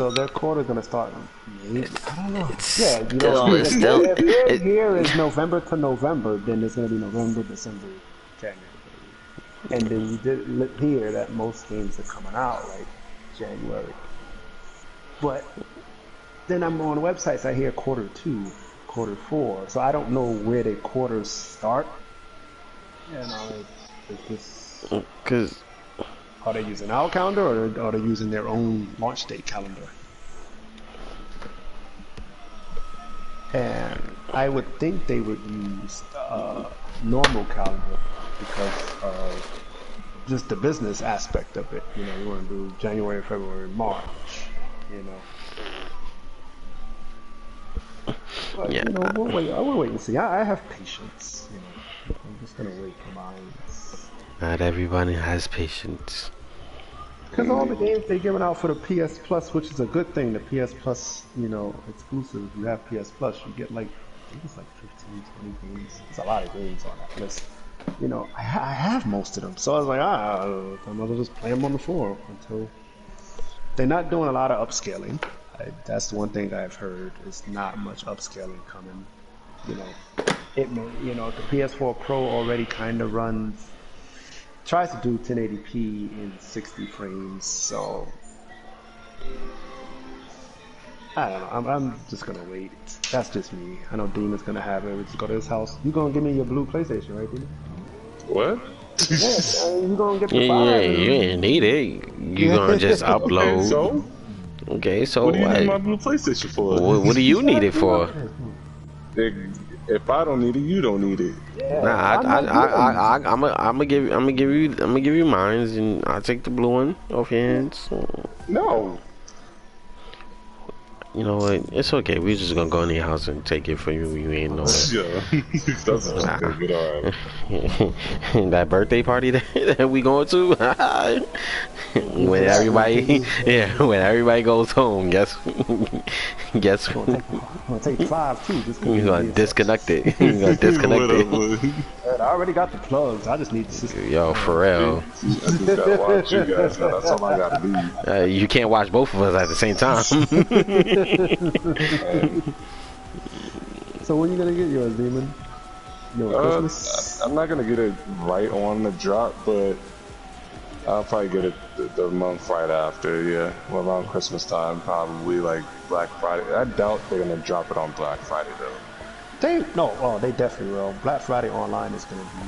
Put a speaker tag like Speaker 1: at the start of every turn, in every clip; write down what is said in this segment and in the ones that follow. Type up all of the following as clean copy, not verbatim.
Speaker 1: So their quarter's gonna start. Maybe, I don't know.
Speaker 2: It's
Speaker 1: Yeah, you know,
Speaker 2: it's still,
Speaker 1: if their
Speaker 2: it,
Speaker 1: year is November to November, then it's gonna be November, December, January. And then you did hear that most games are coming out like January. But then I'm on websites, I hear quarter two, quarter four. So I don't know where the quarters start. You know, it's just,
Speaker 2: cause
Speaker 1: are they using our calendar or are they using their own launch date calendar? And I would think they would use normal calendar because of just the business aspect of it. You know, you want to do January, February, March. You know. But,
Speaker 2: yeah,
Speaker 1: you know, we'll wait. I will wait and see. I have patience. You know, I'm just gonna wait for mine.
Speaker 2: not everybody has patience.
Speaker 1: Because all the games they're giving out for the PS Plus, which is a good thing, the PS Plus, you know, exclusive. If you have PS Plus, you get like, I think it's like 15, 20 games. It's a lot of games on that list. You know, I have most of them. So I was like, I might as well just play them on the floor until... They're not doing a lot of upscaling. That's the one thing I've heard. Is not much upscaling coming. You know, it may, you know, the PS4 Pro already kind of runs... Tries to do 1080p in 60 frames, so I don't know. I'm just gonna wait. That's just me. I know Demon's gonna have it. We just go to his house. You gonna give me your blue PlayStation, right, Demon?
Speaker 3: What?
Speaker 1: Yeah, you gonna get the
Speaker 2: Yeah,
Speaker 1: 5?
Speaker 2: you ain't need it. You gonna just upload.
Speaker 3: Okay, so
Speaker 2: So
Speaker 3: what do you need my
Speaker 2: what?
Speaker 3: blue PlayStation for?
Speaker 2: What do you need it for?
Speaker 3: If I don't need it, you don't need it.
Speaker 1: Yeah,
Speaker 2: Nah,
Speaker 1: I'm not
Speaker 2: I'm gonna give you mines, and I'll take the blue one off your hands.
Speaker 3: No.
Speaker 2: You know what? It's okay. We just gonna go in your house and take it for you. You ain't know it.
Speaker 3: Yeah, that's good. All right.
Speaker 2: That birthday party that we going to, when everybody, when everybody goes home, guess
Speaker 1: I'm gonna take 5 too. Just
Speaker 2: you're gonna disconnect it. You're gonna disconnect it.
Speaker 1: I already got the plugs. I just need the system.
Speaker 2: Yo, for real.
Speaker 3: I just gotta watch you guys. That's all I gotta do.
Speaker 2: You can't watch both of us at the same time.
Speaker 1: So when you gonna get yours, Demon? Christmas?
Speaker 3: I'm not gonna get it right on the drop, but I'll probably get it the month right after. Yeah, well, around Christmas time, probably like Black Friday. I doubt they're gonna drop it on Black Friday though.
Speaker 1: They definitely will. Black Friday online is gonna be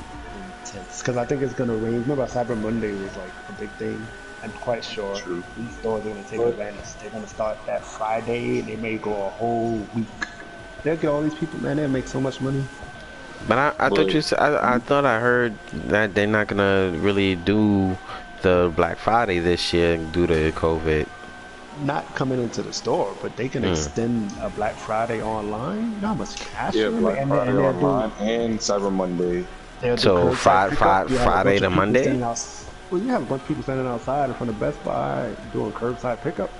Speaker 1: intense because I think it's gonna range. Remember, Cyber Monday was like a big thing. I'm quite sure these stores are gonna take advantage. They're gonna start that Friday and they may go a whole week. They'll get all these people, man. They'll make so much money.
Speaker 2: But I thought you said, I thought I heard that they're not gonna really do the Black Friday this year due to COVID.
Speaker 1: Not coming into the store, but they can extend a Black Friday online. You know how much cash?
Speaker 3: Yeah, Black Friday online and Cyber Monday.
Speaker 2: So Friday to Monday.
Speaker 1: Well, you have a bunch of people standing outside in front of Best Buy doing curbside pickup.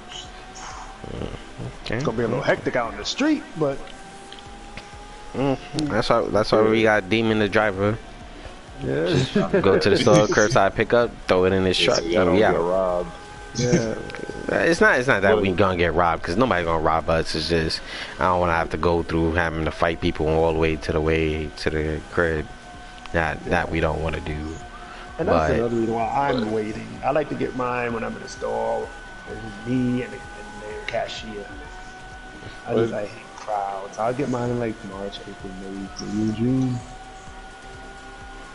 Speaker 2: Okay.
Speaker 1: It's gonna be a little hectic out in the street, but
Speaker 2: that's why we got Demon the driver.
Speaker 1: yeah.
Speaker 2: Go to the store, curbside pickup, throw it in his truck.
Speaker 3: Yeah, don't get robbed.
Speaker 1: Yeah.
Speaker 2: It's not that we gonna get robbed, because nobody's gonna rob us. It's just I don't want to have to go through having to fight people all the way to the crib. That we don't want to do.
Speaker 1: And that's another reason why I'm waiting. I like to get mine when I'm in the store. It's me and the cashier. I hate crowds. I'll get mine in like March, April, May, June.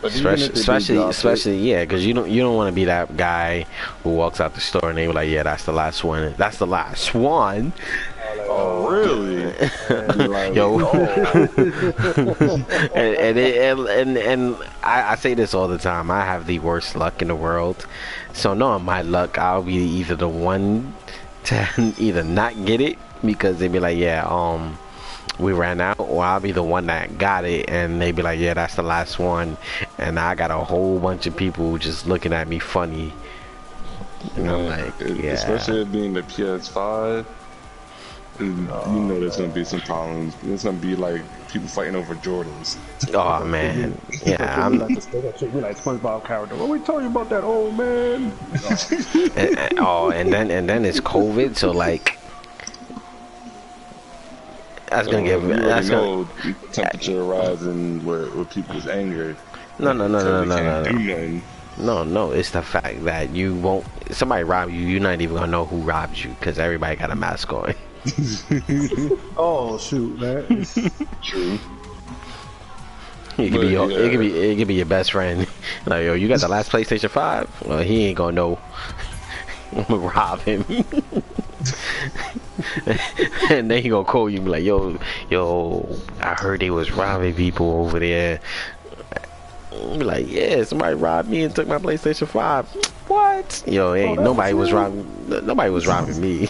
Speaker 2: Especially, yeah, because you don't want to be that guy who walks out the store and they were like, yeah, that's the last one. That's the last one.
Speaker 3: Oh, really?
Speaker 2: Yo. and I say this all the time. I have the worst luck in the world. So knowing my luck, I'll be either the one to either not get it because they be like, yeah, we ran out, or I'll be the one that got it and they be like, yeah, that's the last one, and I got a whole bunch of people just looking at me funny, and I'm like, yeah,
Speaker 3: especially it being the PS5, you know there's gonna be some problems. There's gonna be like people fighting over Jordans.
Speaker 2: Oh man, yeah, I'm
Speaker 1: like SpongeBob character. What we talking about that old man?
Speaker 2: and then it's COVID, so like That's gonna get.
Speaker 3: You already
Speaker 2: That's gonna.
Speaker 3: know temperature rising where people's angry.
Speaker 2: No, no, no,
Speaker 3: So
Speaker 2: no,
Speaker 3: they
Speaker 2: no,
Speaker 3: can't
Speaker 2: no,
Speaker 3: do
Speaker 2: no.
Speaker 3: nothing.
Speaker 2: No, no. It's the fact that you won't. Somebody rob you. You're not even gonna know who robbed you because everybody got a mask on.
Speaker 1: Oh shoot, man.
Speaker 3: True.
Speaker 2: It could be
Speaker 3: But,
Speaker 2: your,
Speaker 3: yeah.
Speaker 2: it could be your best friend. Like, yo, you got the last PlayStation 5? Well, he ain't gonna know. I'm gonna rob him. And then he gonna call you and be like, yo, I heard they was robbing people over there. Be like, yeah, somebody robbed me and took my PlayStation 5. What? Yo, ain't
Speaker 1: that
Speaker 2: nobody
Speaker 1: was
Speaker 2: was
Speaker 1: you?
Speaker 2: robbing. Nobody was robbing me.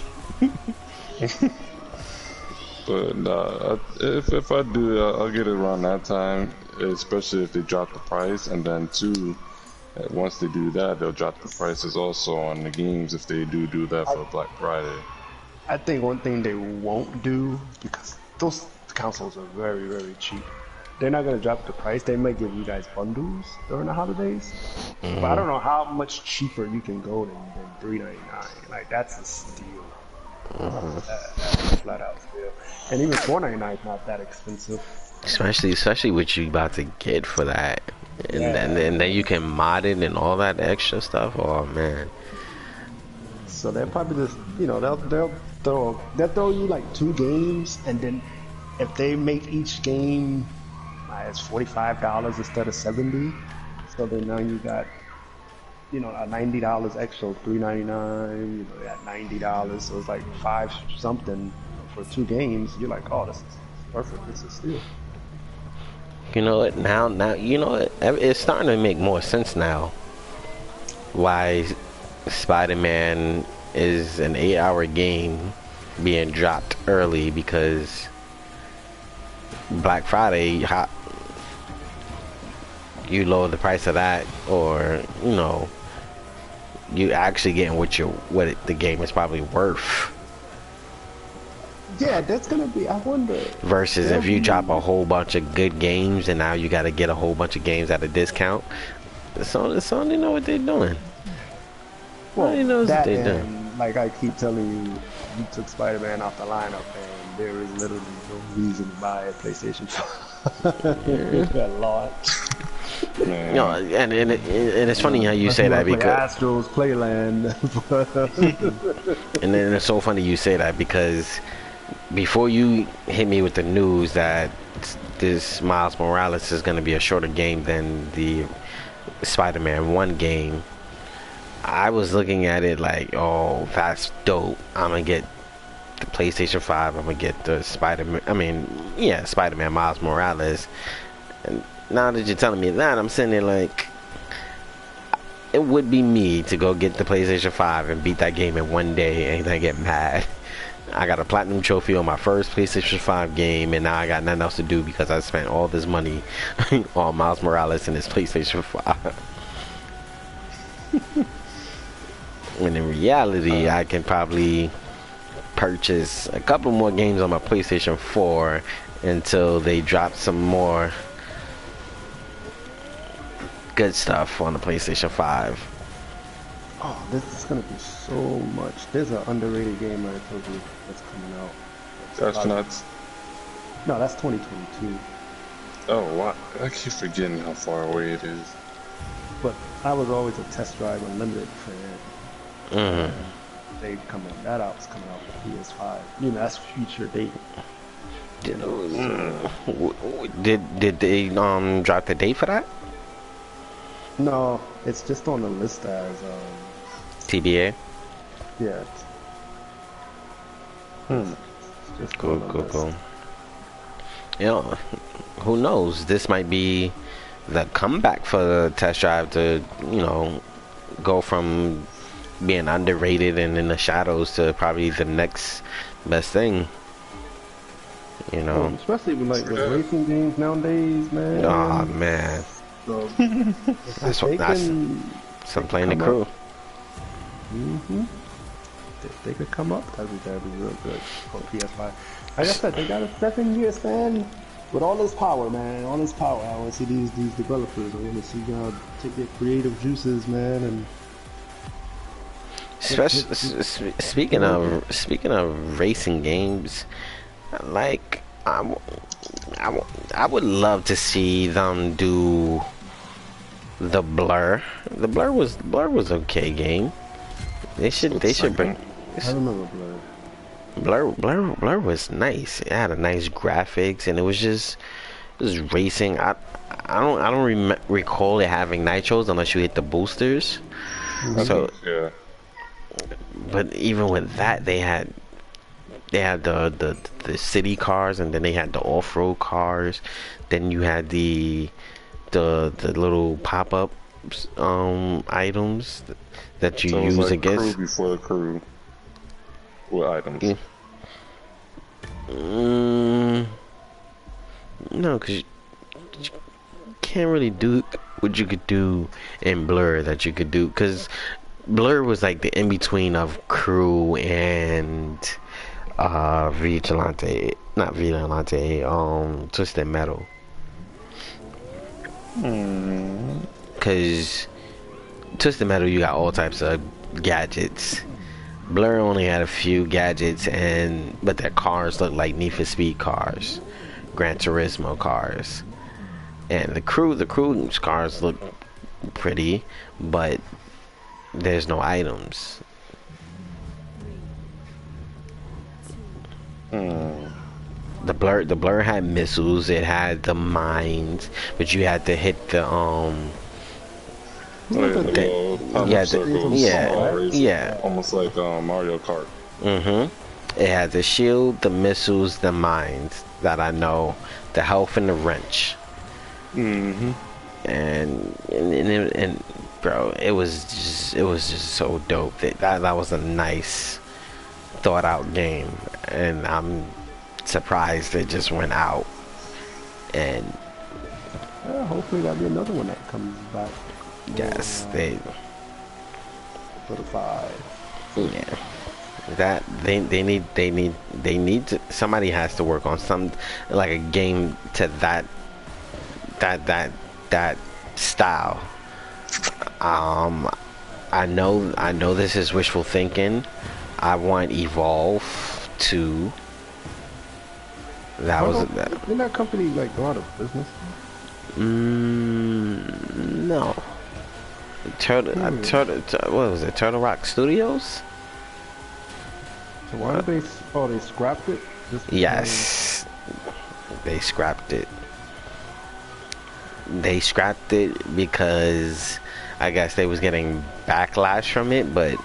Speaker 3: But if I do, I'll get it around that time, especially if they drop the price, and then two, once they do that, they'll drop the prices also on the games if they do that for Black Friday.
Speaker 1: I think one thing they won't do, because those consoles are very, very cheap. They're not gonna drop the price. They might give you guys bundles during the holidays, but I don't know how much cheaper you can go than $3.99. Like that's a steal. That's a flat out steal. And even $4.99 is not that expensive.
Speaker 2: Especially what you about to get for that. And then you can mod it and all that extra stuff. Oh man.
Speaker 1: So they'll probably just, they'll throw you like 2 games, and then if they make each game it's $45 instead of $70, so then now you got a $90 extra, $3.99. You got $90, so it's like 5 something for 2 games. You're like, oh, this is perfect. This is steal.
Speaker 2: You know what? Now you know what? It's starting to make more sense now. Why Spider-Man is an 8-hour game being dropped early, because Black Friday, you lower the price of that, or you actually getting what the game is probably worth.
Speaker 1: Yeah, that's gonna be. I wonder.
Speaker 2: Versus if you drop a whole bunch of good games and now you got to get a whole bunch of games at a discount. Sony know what they're doing.
Speaker 1: Well,
Speaker 2: Sony knows what
Speaker 1: that
Speaker 2: they're doing.
Speaker 1: and like I keep telling you, you took Spider-Man off the lineup, and there is literally no reason to buy a PlayStation 5 at launch.
Speaker 3: Man.
Speaker 2: And it's funny how you say that, because
Speaker 1: Astros Playland.
Speaker 2: and then it's so funny you say that, because before you hit me with the news that this Miles Morales is going to be a shorter game than the Spider-Man 1 game, I was looking at it like, oh, that's dope. I'm going to get the PlayStation 5. I'm going to get the Spider-Man Miles Morales. And now that you're telling me that, I'm sitting there like, it would be me to go get the PlayStation 5 and beat that game in one day and then get mad. I got a platinum trophy on my first PlayStation 5 game, and now I got nothing else to do because I spent all this money on Miles Morales and his PlayStation 5. When in reality, I can probably purchase a couple more games on my PlayStation 4 until they drop some more good stuff on the PlayStation 5.
Speaker 1: Oh, this is gonna be so much. There's an underrated game I told you that's coming out.
Speaker 3: That's nuts.
Speaker 1: No, that's 2022.
Speaker 3: Oh, wow. I keep forgetting how far away it is.
Speaker 1: But I was always a Test Drive Unlimited fan. They that out's coming out for PS5. That's future date.
Speaker 2: Did they drop the date for that?
Speaker 1: No, it's just on the list as
Speaker 2: TBA.
Speaker 1: yeah. It's just
Speaker 2: Cool,
Speaker 1: on the
Speaker 2: cool,
Speaker 1: list.
Speaker 2: cool. Who knows? This might be the comeback for the Test Drive to, go from being underrated and in the shadows to probably the next best thing.
Speaker 1: Especially with racing games nowadays, man.
Speaker 2: Oh man,
Speaker 1: So,
Speaker 2: that's
Speaker 1: they
Speaker 2: what that's.
Speaker 1: can,
Speaker 2: So I'm playing the
Speaker 1: come
Speaker 2: crew.
Speaker 1: up. If they could come up, that'd be real good for PS5. Like I said, they got a 7-year span with all this power, man. All this power. I want to see these developers. I want to see y'all take their creative juices, man, and.
Speaker 2: Speaking of racing games, like I, I would love to see them do the Blur. The Blur was okay game. They should bring.
Speaker 1: I remember Blur.
Speaker 2: Blur was nice. It had a nice graphics, and it was racing. I don't recall it having nitros unless you hit the boosters. So
Speaker 3: Yeah.
Speaker 2: but even with that, they had the city cars, and then they had the off-road cars. Then you had the little pop-up items that you
Speaker 3: So it was
Speaker 2: use
Speaker 3: like
Speaker 2: against.
Speaker 3: crew before the crew with items.
Speaker 2: No, because you can't really do what you could do in Blur that you could do, because Blur was like the in-between of crew and Vigilante, not Vigilante, Twisted Metal. Because Twisted Metal, you got all types of gadgets. Blur only had a few gadgets, but their cars looked like Need for Speed cars, Gran Turismo cars, and the crew's cars look pretty, but there's no items. The Blur had missiles. It had the mines, but you had to hit the yeah,
Speaker 3: almost like Mario Kart.
Speaker 2: It had the shield, the missiles, the mines that I know, the health, and the wrench. And bro, it was just so dope. That was a nice thought out game, and I'm surprised it just went out. And
Speaker 1: Yeah, hopefully that'll be another one that comes back.
Speaker 2: yes,
Speaker 1: For the 5.
Speaker 2: yeah, that they need to, somebody has to work on some, like a game to that style. I know this is wishful thinking. I want Evolve 2.
Speaker 1: Didn't that company like go out of business?
Speaker 2: No. What was it? Turtle Rock Studios?
Speaker 1: So why did they? Oh, they scrapped it.
Speaker 2: Yes, they scrapped it. They scrapped it because I guess they was getting backlash from it, but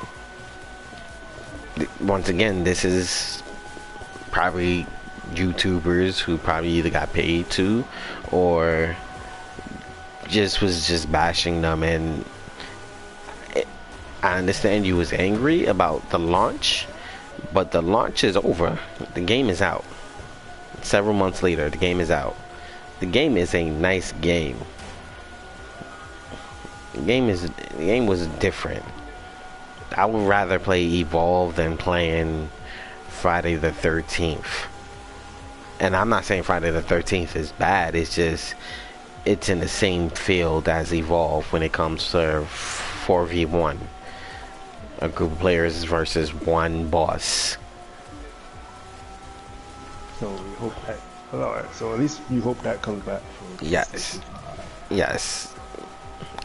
Speaker 2: once again, this is probably YouTubers who probably either got paid to or was just bashing them. And I understand you was angry about the launch, but the launch is over. The game is out. Several months later, the game is out. The game is a nice game. The game was different. I would rather play Evolve than playing Friday the 13th. And I'm not saying Friday the 13th is bad. It's just it's in the same field as Evolve when it comes to 4v1. A group of players versus one boss.
Speaker 1: So we hope that. Alright, so at least you hope that comes back.
Speaker 2: Yes. Yes.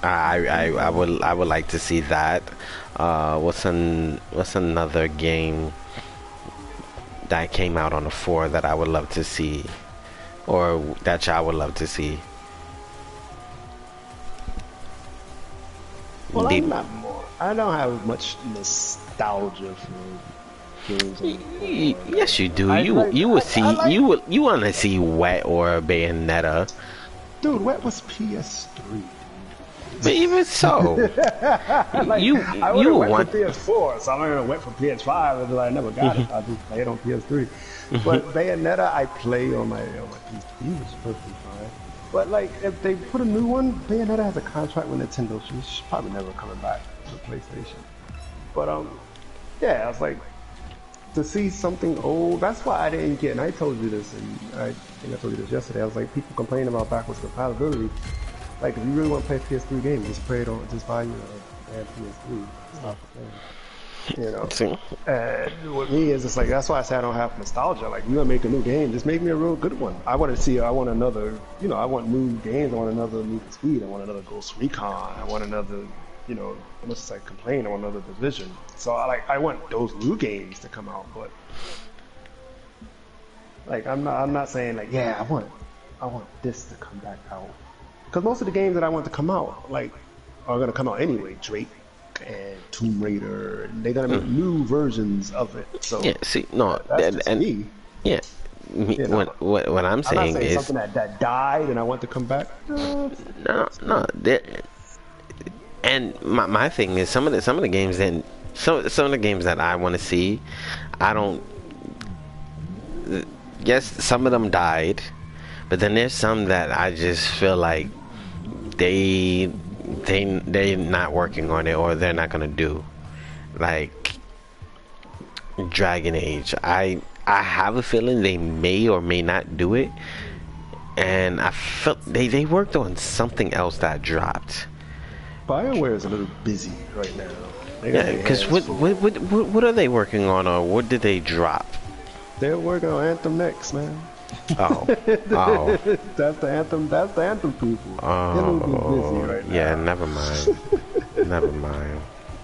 Speaker 2: I would like to see that. What's another game that came out on the 4 that I would love to see, or that y'all would love to see?
Speaker 1: Well, I don't have much nostalgia for games.
Speaker 2: Yes, you do. You want to see Wet or Bayonetta.
Speaker 1: Dude, Wet was PS3.
Speaker 2: But even so, you
Speaker 1: went
Speaker 2: want
Speaker 1: for PS4, so I'm gonna went for PS5, and I never got it. I just played on PS3. But Bayonetta, I play on my PC, which is perfectly fine. But like, if they put a new one, Bayonetta has a contract with Nintendo. She's probably never coming back to PlayStation. But yeah, I was like, to see something old. That's why I didn't get. And I told you this, and I think I told you this yesterday. I was like, people complaining about backwards compatibility. Like, if you really want to play a PS3 game, just buy your damn PS3. It's not the thing. You know.
Speaker 2: See?
Speaker 1: And with me is it's like that's why I say I don't have nostalgia. Like you gonna make a new game, just make me a real good one. I want to see. I want another. I want new games. I want another Need for Speed. I want another Ghost Recon. I want another. Unless I complain, I want another Division. So I want those new games to come out. But like I'm not saying like I want this to come back out because most of the games that I want to come out like are gonna come out anyway. Drake and Tomb Raider, and they're gonna make new versions of it. So
Speaker 2: yeah, see, no,
Speaker 1: that's just me.
Speaker 2: Yeah, what I'm saying,
Speaker 1: not saying
Speaker 2: is
Speaker 1: something that died and I want to come back.
Speaker 2: no. And my thing is some of the games and some of the games that I want to see, I don't. Yes, some of them died, but then there's some that I just feel like they're not working on it or they're not gonna do, like Dragon Age. I have a feeling they may or may not do it, and I felt they worked on something else that dropped.
Speaker 1: BioWare is a little busy right now.
Speaker 2: Yeah, because what are they working on, or what did they drop?
Speaker 1: They're working on Anthem next, man.
Speaker 2: Oh.
Speaker 1: That's the Anthem people. They're a little bit busy right now.
Speaker 2: Yeah, never mind. Never mind.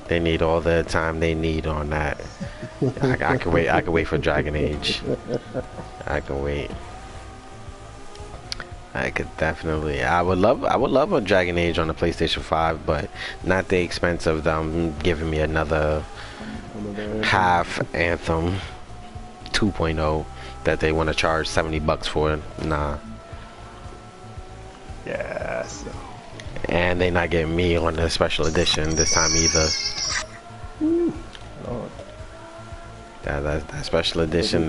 Speaker 2: They need all the time they need on that. I can wait. I can wait for Dragon Age. I can wait. I could definitely. I would love a Dragon Age on the PlayStation 5, but not the expense of them giving me another half Anthem 2.0 that they want to charge $70 for. Nah.
Speaker 1: Yeah. So.
Speaker 2: And they not getting me on the special edition this time either.
Speaker 1: Lord.
Speaker 2: That special edition.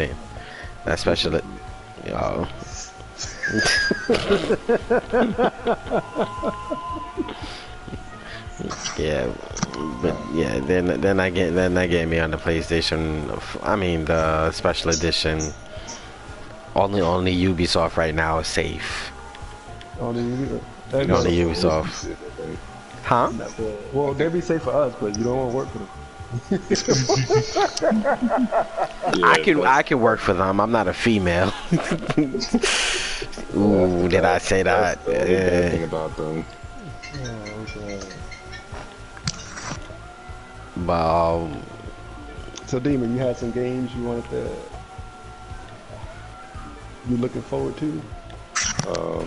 Speaker 2: That special. Yo. Yeah, but yeah, they're not getting me on the PlayStation. I mean, the special edition. Only Ubisoft right now is safe.
Speaker 1: Only
Speaker 2: Ubisoft. Huh?
Speaker 1: Well, they'd be safe for us, but you don't want to work for them.
Speaker 2: I can work for them. I'm not a female. Ooh, did I say that?
Speaker 3: Yeah. Thing about them.
Speaker 2: But
Speaker 1: so Demon, you had some games you wanted to. You looking forward to?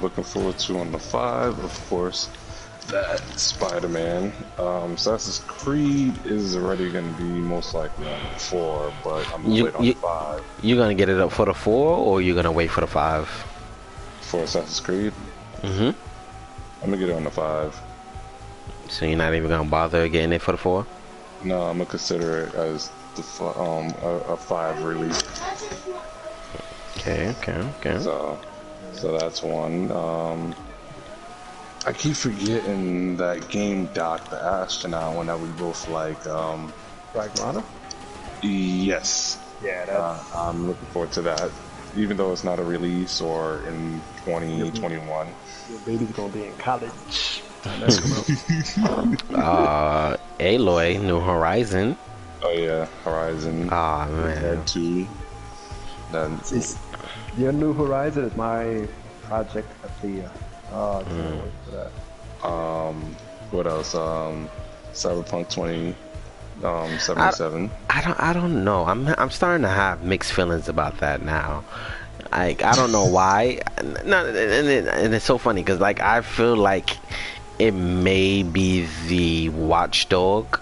Speaker 3: Looking forward to on the 5, of course. That Spider-Man. Assassin's Creed is already going to be most likely on the 4, but I'm gonna wait on the 5.
Speaker 2: You gonna get it up for the 4, or you gonna wait for the 5?
Speaker 3: For Assassin's Creed?
Speaker 2: Mm-hmm.
Speaker 3: I'm gonna get it on the 5.
Speaker 2: So you're not even gonna bother getting it for the 4?
Speaker 3: No, I'm gonna consider it as the a 5 release.
Speaker 2: Okay.
Speaker 3: So that's one. I keep forgetting that game Doc the Astronaut one that we both like.
Speaker 1: Ragnar?
Speaker 3: Yes.
Speaker 1: Yeah, that's...
Speaker 3: I'm looking forward to that. Even though it's not a release or in 2021.
Speaker 1: Your baby's gonna be in college.
Speaker 2: Aloy, New Horizon.
Speaker 3: Oh yeah, Horizon.
Speaker 2: Oh man.
Speaker 3: That too. That's
Speaker 1: your New Horizon is my project of the year. Oh, I can't wait for that.
Speaker 3: What else? Cyberpunk 2077.
Speaker 2: I don't know. I'm starting to have mixed feelings about that now. Like I don't know why. No, and it's so funny because like I feel like it may be the watchdog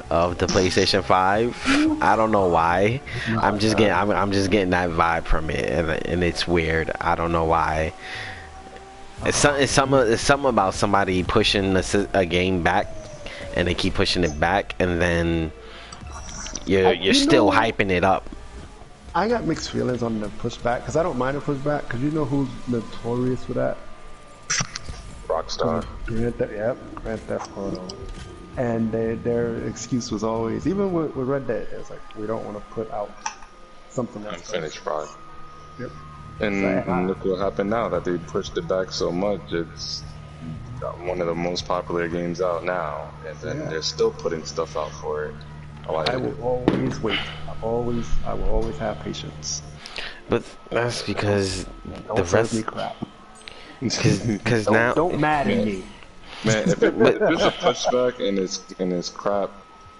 Speaker 2: of the PlayStation 5. I don't know why. I'm just getting that vibe from it, and it's weird. I don't know why. It's something about somebody pushing a game back, and they keep pushing it back, and then you're still hyping it up.
Speaker 1: I got mixed feelings on the pushback because I don't mind the pushback because you know who's notorious for that.
Speaker 3: Rockstar.
Speaker 1: Grand Theft Auto. And their excuse was always, even with Red Dead, it's like we don't want to put out something that's
Speaker 3: unfinished product.
Speaker 1: Yep.
Speaker 3: And look what happened now that they pushed it back so much. It's one of the most popular games out now, and then they're still putting stuff out for it. I like
Speaker 1: I
Speaker 3: it.
Speaker 1: will always wait. I will always have patience.
Speaker 2: But that's because the
Speaker 1: Don't serve me
Speaker 2: rest,
Speaker 1: crap.
Speaker 2: cause now,
Speaker 1: Don't madden
Speaker 3: Man,
Speaker 1: me.
Speaker 3: man,
Speaker 2: but
Speaker 3: if it's a pushback and it's crap,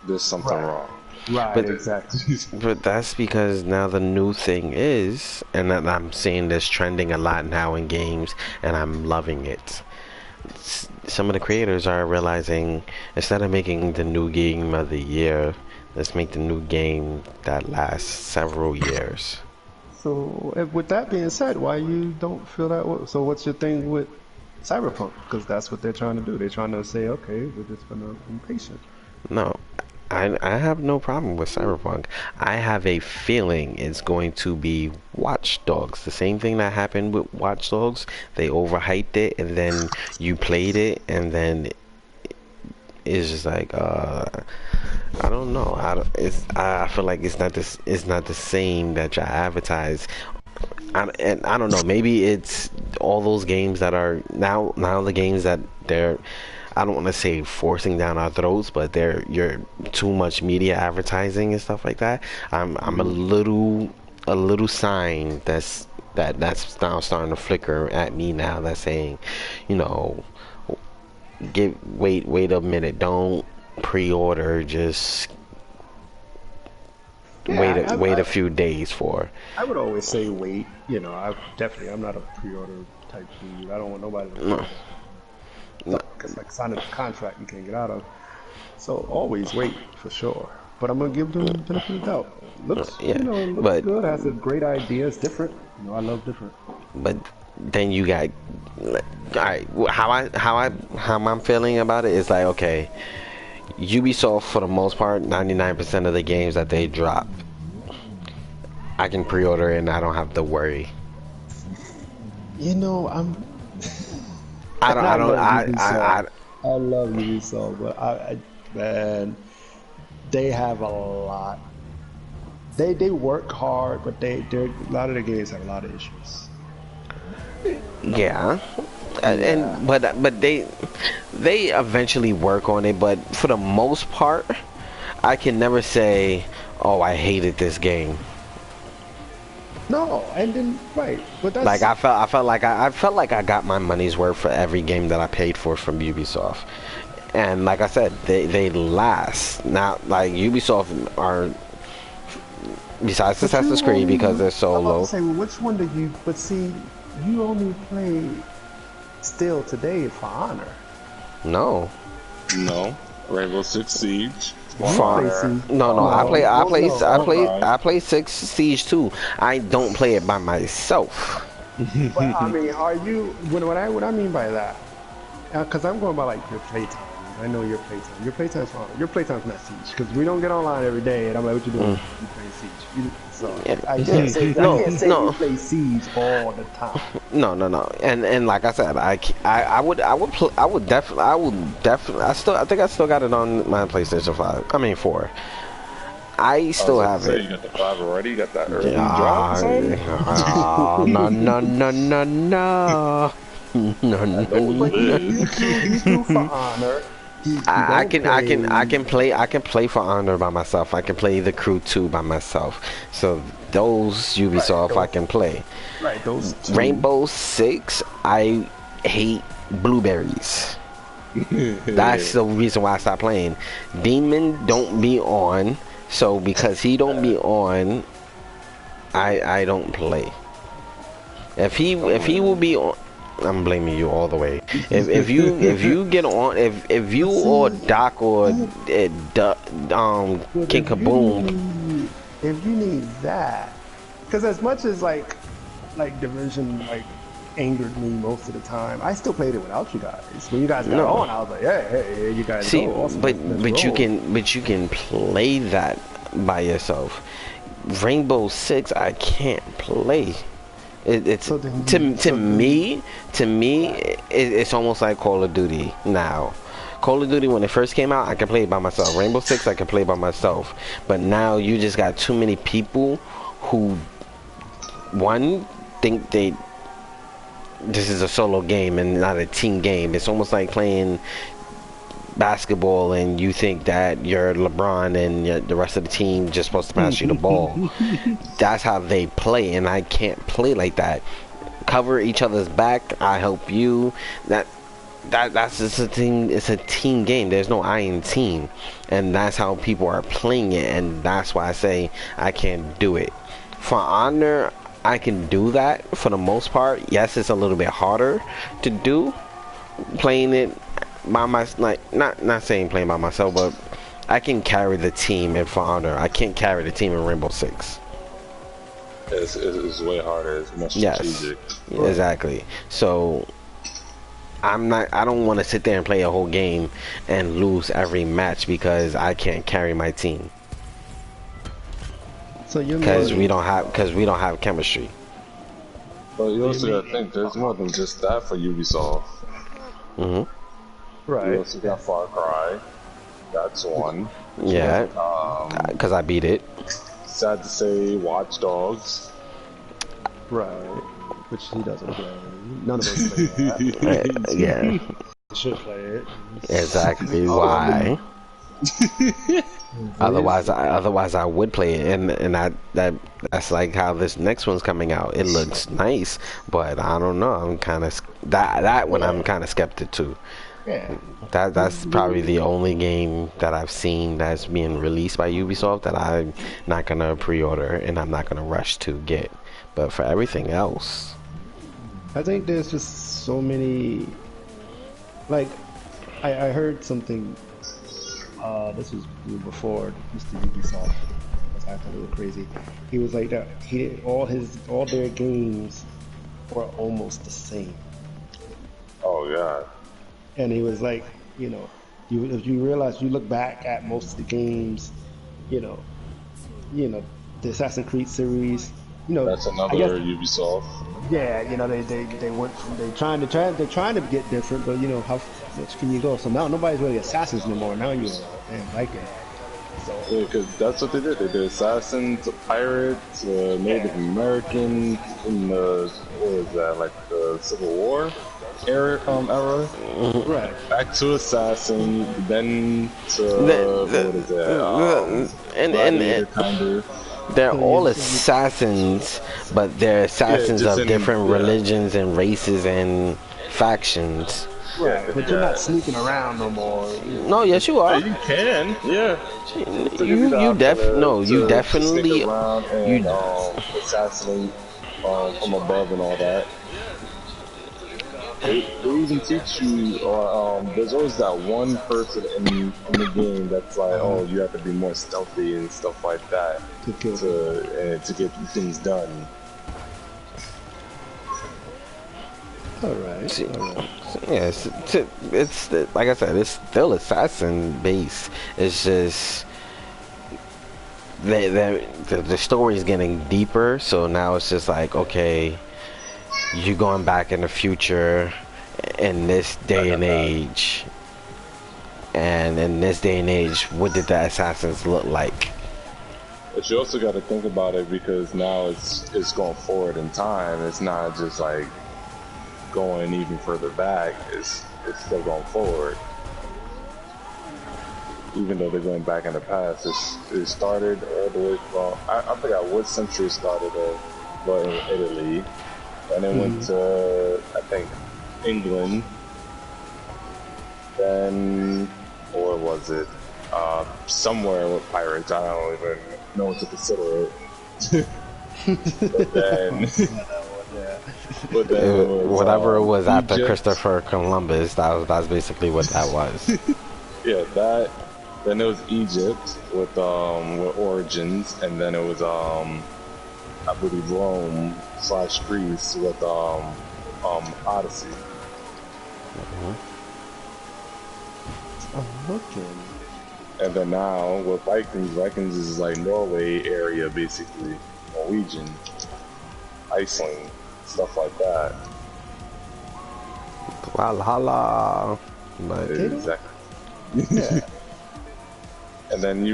Speaker 3: there's something
Speaker 1: Right.
Speaker 3: wrong.
Speaker 1: Right,
Speaker 2: but
Speaker 1: exactly.
Speaker 2: but that's because now the new thing is, and that I'm seeing this trending a lot now in games, and I'm loving it. Some of the creators are realizing instead of making the new game of the year, let's make the new game that lasts several years.
Speaker 1: So, with that being said, why you don't feel that way? So, what's your thing with Cyberpunk? Because that's what they're trying to do. They're trying to say, okay, we're just gonna be patient.
Speaker 2: No, I have no problem with Cyberpunk. I have a feeling it's going to be Watch Dogs. The same thing that happened with Watch Dogs. They overhyped it, and then you played it, and then it's just like, I don't know. I feel like it's not the same that you advertise. And I don't know. Maybe it's all those games that are now the games that they're. I don't want to say forcing down our throats, but you're too much media advertising and stuff like that. I'm a little sign that's now starting to flicker at me now. That's saying, you know, wait a minute. Don't pre-order. Just
Speaker 1: Yeah,
Speaker 2: wait a few days for.
Speaker 1: I would always say wait. You know, I'm not a pre-order type dude. I don't want nobody to pre-order. Because like signing a contract you can't get out of. So always wait for sure. But I'm gonna give them the benefit of the doubt. Looks,
Speaker 2: Yeah,
Speaker 1: it looks
Speaker 2: but
Speaker 1: good. Has a great idea. It's different. You know, I love different.
Speaker 2: but then you got all right. How I'm feeling about it is like, okay, Ubisoft for the most part, 99% of the games that they drop, I can pre-order and I don't have to worry.
Speaker 1: You know,
Speaker 2: I don't.
Speaker 1: and
Speaker 2: I
Speaker 1: I
Speaker 2: don't.
Speaker 1: love Ubisoft.
Speaker 2: I
Speaker 1: I love Ubisoft, but man, they have a lot. They work hard, but they're a lot of the games have a lot of issues.
Speaker 2: yeah. And but they eventually work on it. But for the most part, I can never say, oh, I hated this game.
Speaker 1: No, and then right, but
Speaker 2: Like
Speaker 1: that's
Speaker 2: I felt like I felt like I got my money's worth for every game that I paid for from Ubisoft. And like I said, they last. Now like Ubisoft are, besides
Speaker 1: but you
Speaker 2: Assassin's Creed,
Speaker 1: only.
Speaker 2: because they're
Speaker 1: I'm about to
Speaker 2: solo.
Speaker 1: say, well, which one do you? But see, you only play still today for Honor.
Speaker 2: No.
Speaker 3: No, Rainbow Six Siege.
Speaker 1: You
Speaker 2: Far.
Speaker 1: play C.
Speaker 2: No,
Speaker 1: No.
Speaker 2: I play Six Siege too. I don't play it by myself.
Speaker 1: But I mean, are you? What I mean by that? Because I'm going by like your playtime. I know your playtime. Your playtime's fine. Your playtime's not Siege. Because we don't get online every day, and I'm like, what you doing? You play Siege. So
Speaker 2: Yeah.
Speaker 1: I can't say,
Speaker 2: No,
Speaker 1: I can't say
Speaker 2: no.
Speaker 1: you play Siege all the time.
Speaker 2: No. And like I said, I would definitely I think I still got it on my PlayStation 5. I mean 4. I still have
Speaker 3: Say
Speaker 2: it.
Speaker 3: you got the 5 already. You got that early drop or something.
Speaker 2: No.
Speaker 1: You do for Honor.
Speaker 2: I can play for Honor by myself. I can play the Crew 2 by myself. So those Ubisoft I can play.
Speaker 1: Right, those two.
Speaker 2: Rainbow Six, I hate blueberries. That's the reason why I stopped playing. Demon don't be on, so because he don't be on, I don't play. If he will be on, I'm blaming you all the way. If you get on, if you or Doc or King Kaboom,
Speaker 1: If you need that, because as much as like Division like angered me most of the time, I still played it without you guys. When you guys got on, I was like, hey, you guys
Speaker 2: see,
Speaker 1: go. Awesome.
Speaker 2: but
Speaker 1: Let's roll.
Speaker 2: you can play that by yourself. Rainbow Six, I can't play. It's
Speaker 1: So then
Speaker 2: to me, it's almost like Call of Duty now. Call of Duty, when it first came out, I could play it by myself. Rainbow Six, I could play by myself. But now you just got too many people who, one, think this is a solo game and not a team game. It's almost like playing basketball and you think that you're LeBron and the rest of the team just supposed to pass you the ball. That's how they play, and I can't play like that. Cover each other's back. I help you. That's just a team. It's a team game. There's no I in team, and that's how people are playing it, and that's why I say I can't do it. For Honor, I can do that for the most part. Yes, it's a little bit harder to do playing it by my not saying playing by myself, but I can carry the team in For Honor. I can't carry the team in Rainbow Six.
Speaker 3: It's way harder. It's more strategic.
Speaker 2: Yes, exactly. So I don't want to sit there and play a whole game and lose every match because I can't carry my team.
Speaker 1: So you're
Speaker 2: because we don't have chemistry.
Speaker 3: But you also gotta think there's more than just that for Ubisoft.
Speaker 1: Right.
Speaker 3: You also got Far Cry. That's one.
Speaker 2: Yeah. Because I beat it.
Speaker 3: Sad to say, Watch Dogs.
Speaker 1: Right. Which he doesn't play. None of us play that.
Speaker 2: Yeah.
Speaker 1: Should play it.
Speaker 2: Exactly why. Otherwise I would play it, and that's like how this next one's coming out. It looks nice, but I don't know. I'm kind of that one. I'm kind of skeptic too.
Speaker 1: Yeah.
Speaker 2: That's probably the only game that I've seen that's being released by Ubisoft that I'm not gonna pre-order and I'm not gonna rush to get. But for everything else,
Speaker 1: I think there's just so many. Like, I heard something. This was before Mr. Ubisoft was acting a little crazy. He was like that. All their games were almost the same.
Speaker 3: Oh yeah.
Speaker 1: And he was like, if you realize, you look back at most of the games, the Assassin's Creed series,
Speaker 3: That's another Ubisoft.
Speaker 1: Yeah, they went from they're trying to get different, but how much can you go? So now nobody's really assassins anymore. Now you're Viking. So
Speaker 3: yeah, because that's what they did. They did assassins, pirates, Native Americans in the the Civil War era.
Speaker 1: Right.
Speaker 3: Back to assassin, then to what is that? And
Speaker 2: they're all assassins, but they're assassins of different religions and races and factions.
Speaker 1: Right, but you're not sneaking around no more.
Speaker 2: No, yes you are.
Speaker 3: Yeah, you can, yeah.
Speaker 2: You definitely
Speaker 3: assassinate from above and all that. They even teach you, there's always that one person in the game that's like, oh, you have to be more stealthy and stuff like that to get things done.
Speaker 1: Alright.
Speaker 2: Yes, it's like I said, it's still assassin based. It's just the story is getting deeper, so now it's just like, okay, you're going back in the future in this day and age, and in this day and age, what did the assassins look like?
Speaker 3: But you also got to think about it, because now it's going forward in time. It's not just like going even further back. It's still going forward, even though they're going back in the past. It started all the way from I forgot what century it started at, but in Italy. And then went to, I think, England. Then, or was it somewhere with pirates? I don't even know what to consider it. but then it was,
Speaker 2: whatever it was
Speaker 3: Egypt.
Speaker 2: after Christopher Columbus, that's basically what that was.
Speaker 3: Yeah, that. Then it was Egypt with Origins, and then it was I believe Rome / Greece with Odyssey.
Speaker 1: I'm looking.
Speaker 3: And then now with Vikings is like Norway area, basically Norwegian, Iceland, stuff like that.
Speaker 2: Valhalla, but
Speaker 3: Exactly. Yeah. And then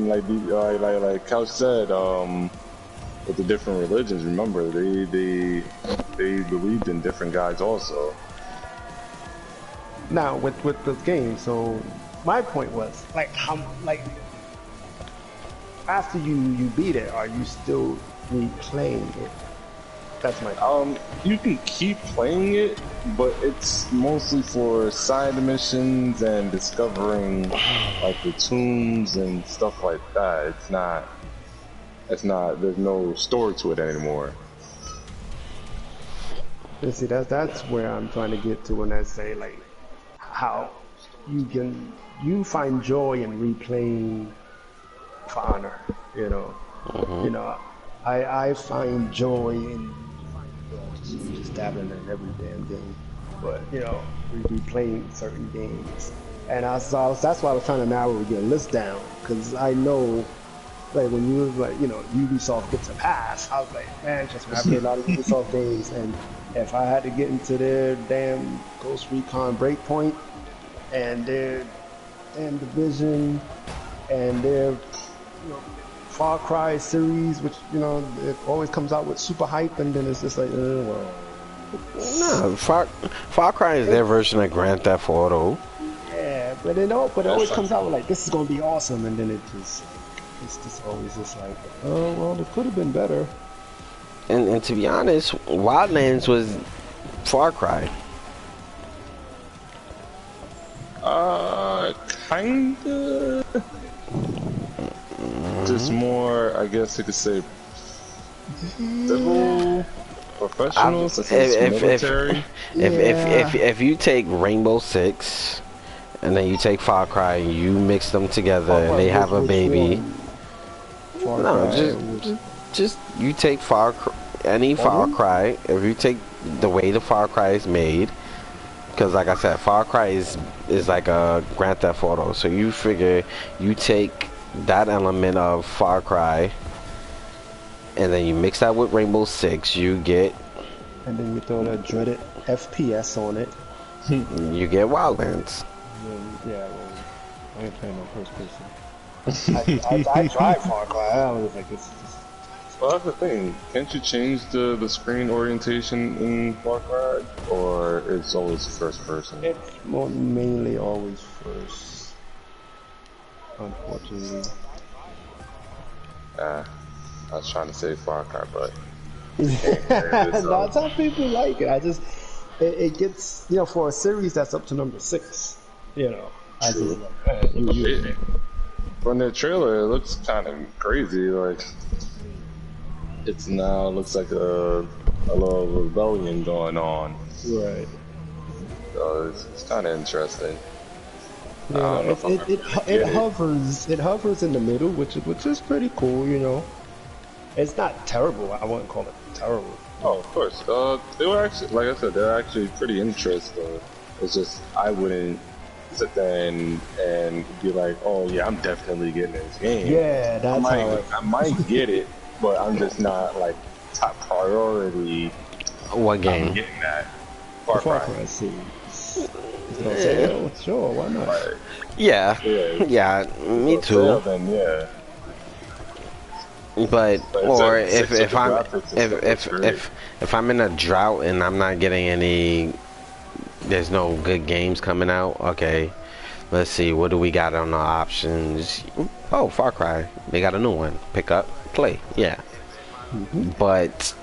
Speaker 3: like Couch said, with the different religions, remember they believed in different gods also.
Speaker 1: Now with the game, so my point was like how like after you beat it, are you still replaying it? That's my point.
Speaker 3: You can keep playing it, but it's mostly for side missions and discovering like the tombs and stuff like that. It's not. There's no story to it anymore.
Speaker 1: You see, that's where I'm trying to get to when I say like how you find joy in replaying For Honor. You know, you know, I find joy in just dabbling in every damn game, but you know, replaying certain games, and that's why I was trying to narrow your list down because I know. Like when you was like, you know, Ubisoft gets a pass, I was like, man, just I play a lot of Ubisoft games, and if I had to get into their damn Ghost Recon Breakpoint and their damn Division and their, you know, Far Cry series, which you know it always comes out with super hype, and then it's just like, well,
Speaker 2: No, Far Cry is their version of Grand Theft Auto.
Speaker 1: yeah, but it always comes out with like, this is gonna be awesome, and then it's just always just like, oh well, it could have been better.
Speaker 2: And to be honest, Wildlands was Far Cry.
Speaker 3: Kinda. Just more, I guess you could say, civil, professional, military.
Speaker 2: If you take Rainbow Six and then you take Far Cry, you mix them together and they have a baby. No, just you take any Far Cry. If you take the way the Far Cry is made, because like I said, Far Cry is like a Grand Theft Auto. So you figure you take that element of Far Cry, and then you mix that with Rainbow Six, you get.
Speaker 1: And then you throw that dreaded FPS on it.
Speaker 2: You get Wildlands.
Speaker 1: Yeah, well, I ain't playing no first person. I tried Far Cry. I was like, this is just...
Speaker 3: Well, that's the thing. Can't you change the screen orientation in Far Cry, or it's always first person?
Speaker 1: It's mainly always first, unfortunately.
Speaker 3: I was trying to say Far Cry, but
Speaker 1: no, some people like it. It gets, you know, for a series that's up to number 6, you know. I just like,
Speaker 3: from the trailer, it looks kind of crazy. Like it's now looks like a little rebellion going on.
Speaker 1: Right.
Speaker 3: So it's kind of interesting.
Speaker 1: Yeah, it hovers in the middle, which is pretty cool, you know. It's not terrible. I wouldn't call it terrible.
Speaker 3: Oh, of course. They were actually, like I said, they're actually pretty interesting. It's just I wouldn't sit there and be like, oh yeah, I'm definitely getting this game.
Speaker 1: Yeah, that's
Speaker 3: I might get it, but I'm just not like top priority.
Speaker 2: What game?
Speaker 3: I'm getting that Far Cry
Speaker 1: series. Yeah, sure, why not?
Speaker 3: Right.
Speaker 2: Yeah, me too.
Speaker 3: Then, yeah.
Speaker 2: But or if I'm in a drought and I'm not getting any, there's no good games coming out. Okay, let's see, what do we got on the options? Oh, Far Cry, they got a new one. Pick up, play. Yeah, but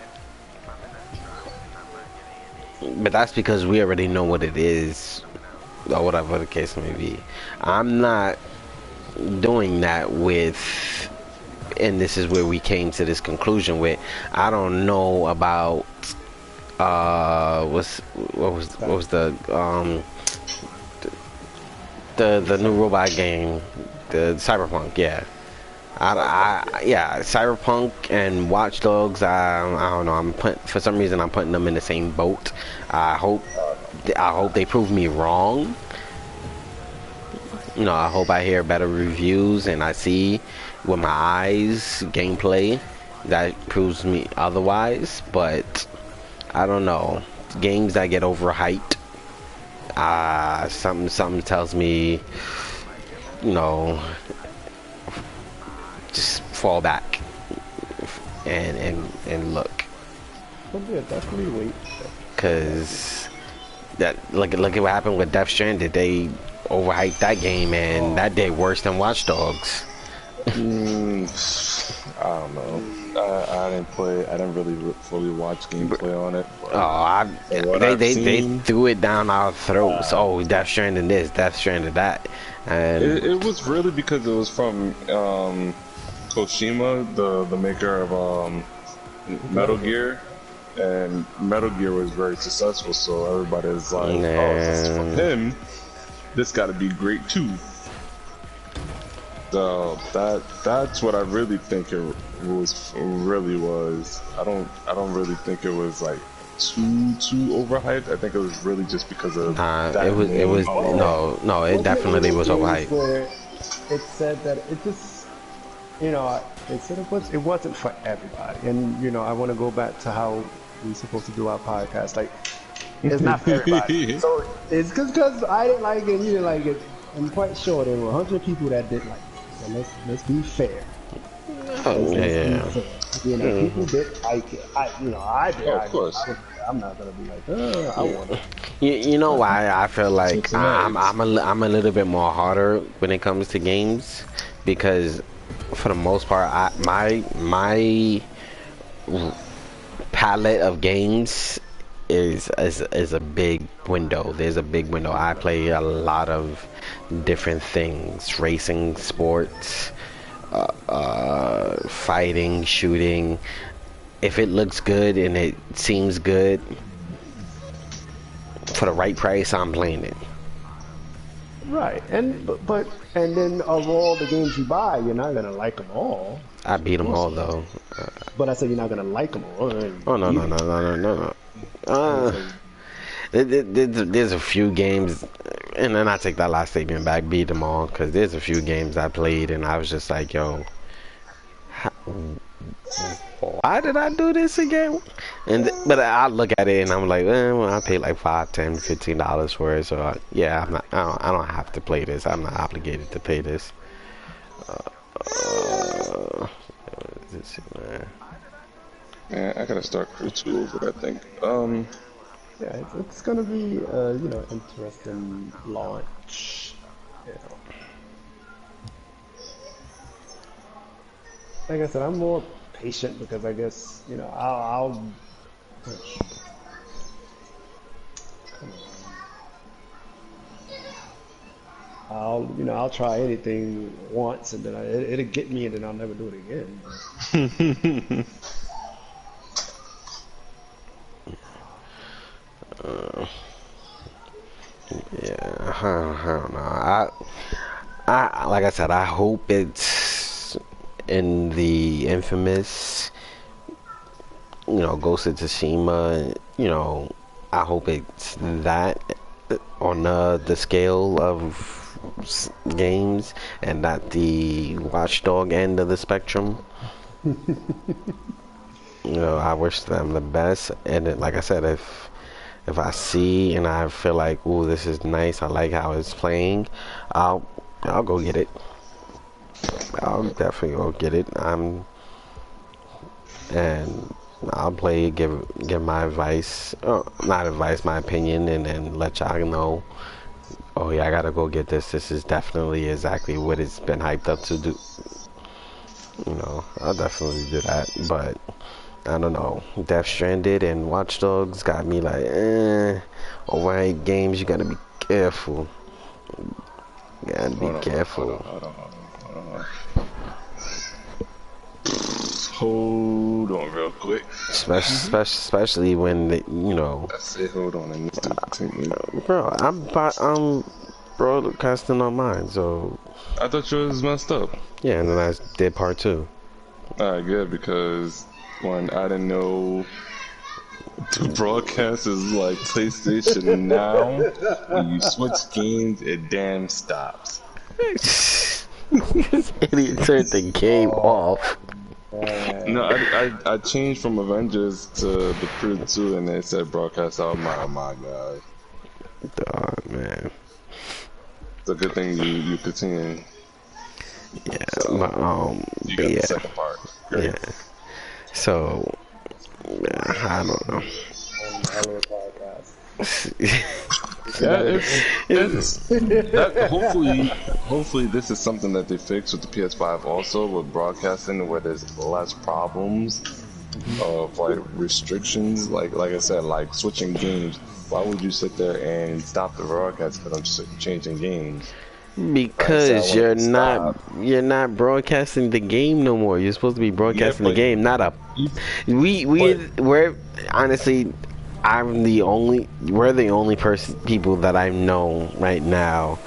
Speaker 2: that's because we already know what it is, or whatever the case may be. I'm not doing that with. And this is where we came to this conclusion with. I don't know about what was the new robot game, the Cyberpunk. Yeah, yeah, Cyberpunk and Watch Dogs. I don't know. For some reason I'm putting them in the same boat. I hope they prove me wrong. You know, I hope I hear better reviews and I see with my eyes gameplay that proves me otherwise. But I don't know, games that get overhyped, something tells me, you know, just fall back and look.
Speaker 1: Yeah, definitely wait.
Speaker 2: Cause look at what happened with Death Stranded. They overhyped that game, and that did worse than Watch Dogs.
Speaker 3: I don't know. I didn't play. I didn't really fully watch gameplay on it.
Speaker 2: They threw it down our throats. Death Stranding this, Death Stranding that, and
Speaker 3: it was really because it was from Koshima, the maker of Metal Gear, and Metal Gear was very successful. So everybody's like, "Oh, this is from him. This got to be great too." So that's what I really think it was. I don't really think it was like too overhyped. I think it was really just because of that.
Speaker 2: It was no, it definitely was overhyped.
Speaker 1: It said that it just, it said it wasn't for everybody, and I want to go back to how we're supposed to do our podcast. Like, it's not for everybody. So it's because I didn't like it, and you didn't like it. I'm quite sure there were 100 people that didn't like it. So let's be fair. People did like it. I did.
Speaker 3: Of course.
Speaker 1: I'm not gonna be like, I want it.
Speaker 2: You know why I feel like I'm a little bit more harder when it comes to games, because for the most part, my palette of games is a big window. There's a big window. I play a lot of different things: racing, sports, fighting, shooting. If it looks good and it seems good for the right price, I'm playing it.
Speaker 1: Right, and then of all the games you buy, you're not gonna like them all.
Speaker 2: I beat them all though.
Speaker 1: But I said you're not gonna like them all.
Speaker 2: Oh no. There's a few games, and then I take that last statement back, beat them all, because there's a few games I played and I was just like, yo, why did I do this again? But I look at it and I'm like, well, I paid like $5, $10, $15 for it, so yeah, I don't have to play this. I'm not obligated to pay this.
Speaker 3: Yeah, I gotta start Crew 2 over, I think.
Speaker 1: Yeah, it's gonna be interesting launch. Like I said, I'm more patient because I guess I'll I'll try anything once and then it'll get me and then I'll never do it again.
Speaker 2: Yeah, I don't know. I like I said, I hope it's in the infamous, Ghost of Tsushima. I hope it's that on the scale of games and not the Watchdog end of the spectrum. I wish them the best, and like I said, if I see and I feel like, ooh, this is nice, I like how it's playing, I'll go get it. I'll definitely go get it. And I'll play, give my advice, not advice, my opinion, and then let y'all know, oh yeah, I gotta go get this. This is definitely exactly what it's been hyped up to do. I'll definitely do that, but I don't know. Death Stranded and Watch Dogs got me like, overhyped games, you gotta be careful. You gotta be careful.
Speaker 3: Hold on real quick.
Speaker 2: Especially when,
Speaker 3: I said hold on.
Speaker 2: Bro, I'm broadcasting on mine, so.
Speaker 3: I thought yours was messed up.
Speaker 2: Yeah, and then I did part 2.
Speaker 3: Alright, good, because when I didn't know the broadcast is like PlayStation Now, when you switch games, it damn stops.
Speaker 2: This idiot turned the game off.
Speaker 3: No, I changed from Avengers to the Crew 2 and it said broadcast out. Oh my god.
Speaker 2: Oh man.
Speaker 3: It's a good thing you continue.
Speaker 2: Yeah,
Speaker 3: so, you got the second part. Great.
Speaker 2: Yeah. So, I don't know.
Speaker 3: Yeah, it's that. Hopefully, this is something that they fix with the PS5 also with broadcasting, where there's less problems of like restrictions. Like I said, like switching games. Why would you sit there and stop the broadcast because I'm just changing games?
Speaker 2: Because you're not broadcasting the game no more. You're supposed to be broadcasting the game, not a. We're honestly, we're the only people that I know right now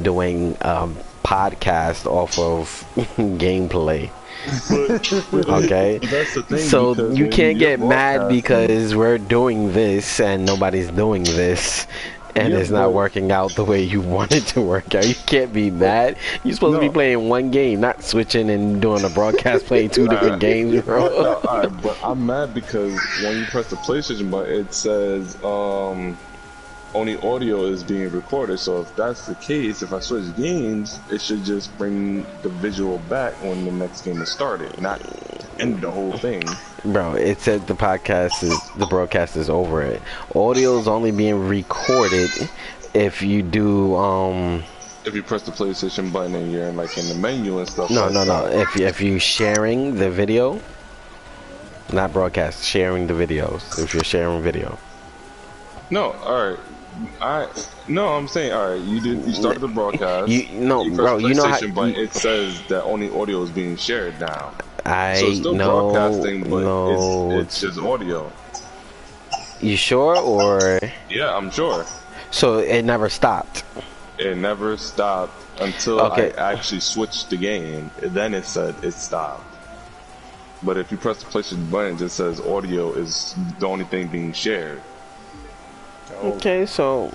Speaker 2: doing podcast off of gameplay. Okay,
Speaker 3: but that's the thing,
Speaker 2: so you can't get mad because we're doing this and nobody's doing this. And it's not working out the way you want it to work out. You can't be mad. You're supposed to be playing one game, not switching and doing a broadcast playing two different games, bro.
Speaker 3: No, alright, but I'm mad because when you press the PlayStation button, it says only audio is being recorded. So if that's the case, if I switch games, it should just bring the visual back when the next game is started, not end the whole thing.
Speaker 2: Bro, it said the broadcast is over it. Audio is only being recorded if you do
Speaker 3: if you press the PlayStation button and you're in the menu and stuff.
Speaker 2: No. If you sharing the video, not broadcast, sharing the videos. If you're sharing video.
Speaker 3: No, alright. I'm saying, alright, you started the broadcast.
Speaker 2: You know how
Speaker 3: button, it says that only audio is being shared now. So it's still
Speaker 2: know,
Speaker 3: broadcasting, but
Speaker 2: no,
Speaker 3: it's just audio.
Speaker 2: You sure, or?
Speaker 3: Yeah, I'm sure.
Speaker 2: So it never stopped?
Speaker 3: It never stopped until I actually switched the game. Then it said it stopped. But if you press the PlayStation button, it just says audio is the only thing being shared.
Speaker 2: Okay, so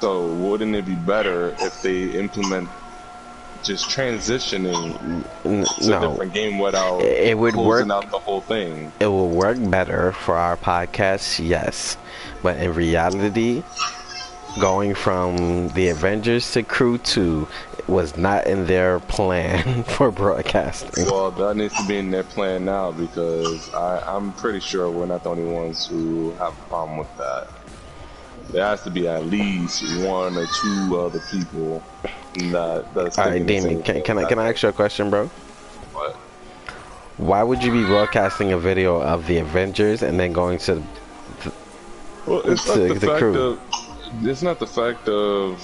Speaker 3: wouldn't it be better if they implement just transitioning to a different game without closing out the whole thing?
Speaker 2: It will work better for our podcast, yes. But in reality, going from the Avengers to Crew 2 was not in their plan for broadcasting.
Speaker 3: Well, that needs to be in their plan now because I'm pretty sure we're not the only ones who have a problem with that. There has to be at least one or two other people that's
Speaker 2: Alright, Damien, can I ask you a question, bro?
Speaker 3: What?
Speaker 2: Why would you be broadcasting a video of the Avengers and then going to the Crew?
Speaker 3: It's not the fact of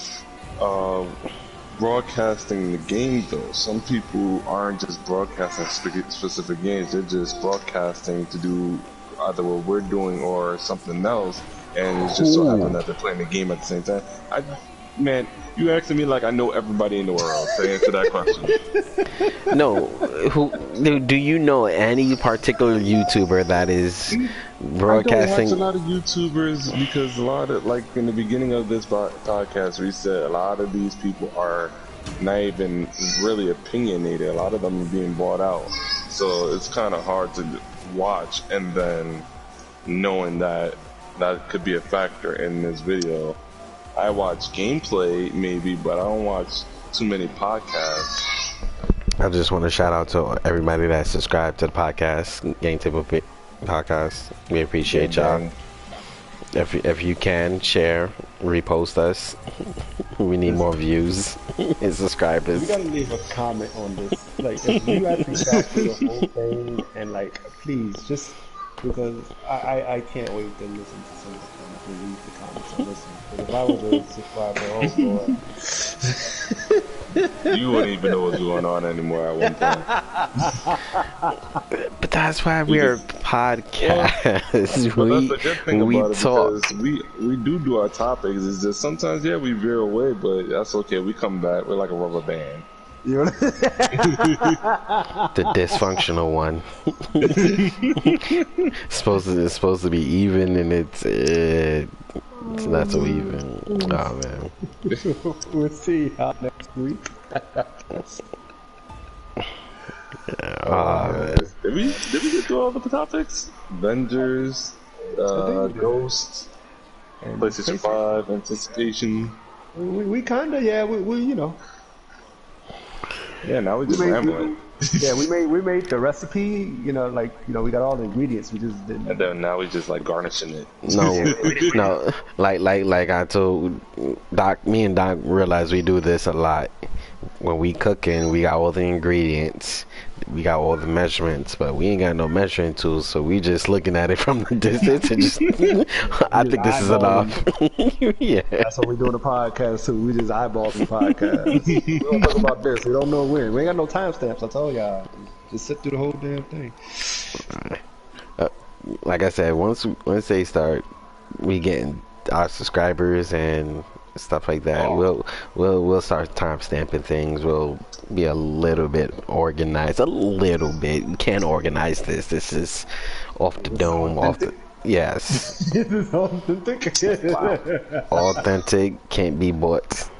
Speaker 3: broadcasting the game though. Some people aren't just broadcasting specific games, they're just broadcasting to do either what we're doing or something else, and it's just so happen that they're playing the game at the same time. Man, you asking me like I know everybody in the world to answer that question.
Speaker 2: No, do you know any particular YouTuber that is broadcasting?
Speaker 3: I don't watch a lot of YouTubers because a lot of, like in the beginning of this podcast, we said a lot of these people are not even really opinionated. A lot of them are being bought out, so it's kind of hard to watch and then knowing that could be a factor in this video. I watch gameplay maybe, but I don't watch too many podcasts.
Speaker 2: I just want to shout out to everybody that subscribed to the podcast, Game Table Podcast. We appreciate y'all. If you can share, repost us. We need more views and subscribers.
Speaker 1: You gotta leave a comment on this. Like, if you actually got through the whole thing, and please, just because I can't wait to listen to some of them to read the comments and listen. But if I was a subscriber, oh boy.
Speaker 3: You wouldn't even know what's going on anymore at one point.
Speaker 2: But that's why we're podcasts.
Speaker 3: Well, that's the good thing about it,
Speaker 2: talk.
Speaker 3: because we do our topics. It's just sometimes we veer away, but that's okay. We come back. We're like a rubber band.
Speaker 1: You know?
Speaker 2: The dysfunctional one. It's supposed to be even, and it's not so even. Oh man.
Speaker 1: We'll see how next week.
Speaker 3: Did we get through all the topics? Avengers, Ghost, PlayStation 5, Anticipation.
Speaker 1: We kinda, we you know.
Speaker 3: Yeah, now we just rambling.
Speaker 1: Yeah, we made the recipe. You know, like we got all the ingredients. We just didn't.
Speaker 3: And then now we just like garnishing it.
Speaker 2: No, no, like I told Doc, me and Doc realize we do this a lot. When we cooking, we got all the ingredients, we got all the measurements, but we ain't got no measuring tools, so we just looking at it from the distance and just, I think this is enough. Yeah.
Speaker 1: That's what we do in the podcast too. We just eyeball the podcast. We don't talk about this. We don't know when. We ain't got no timestamps. I told y'all. Just sit through the whole damn thing.
Speaker 2: Like I said, once they start, we getting our subscribers and stuff like that. We'll start time stamping things. We'll be a little bit organized, a little bit. We can't organize this. This is off the dome, off the yes.
Speaker 1: This is authentic.
Speaker 2: Authentic, can't be bought.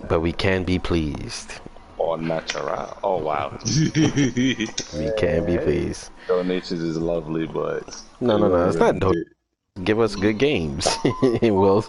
Speaker 2: But we can be pleased.
Speaker 3: All natural. Oh wow.
Speaker 2: We can be pleased.
Speaker 3: Donations is lovely, but
Speaker 2: No, it's not. Give us good games. We'll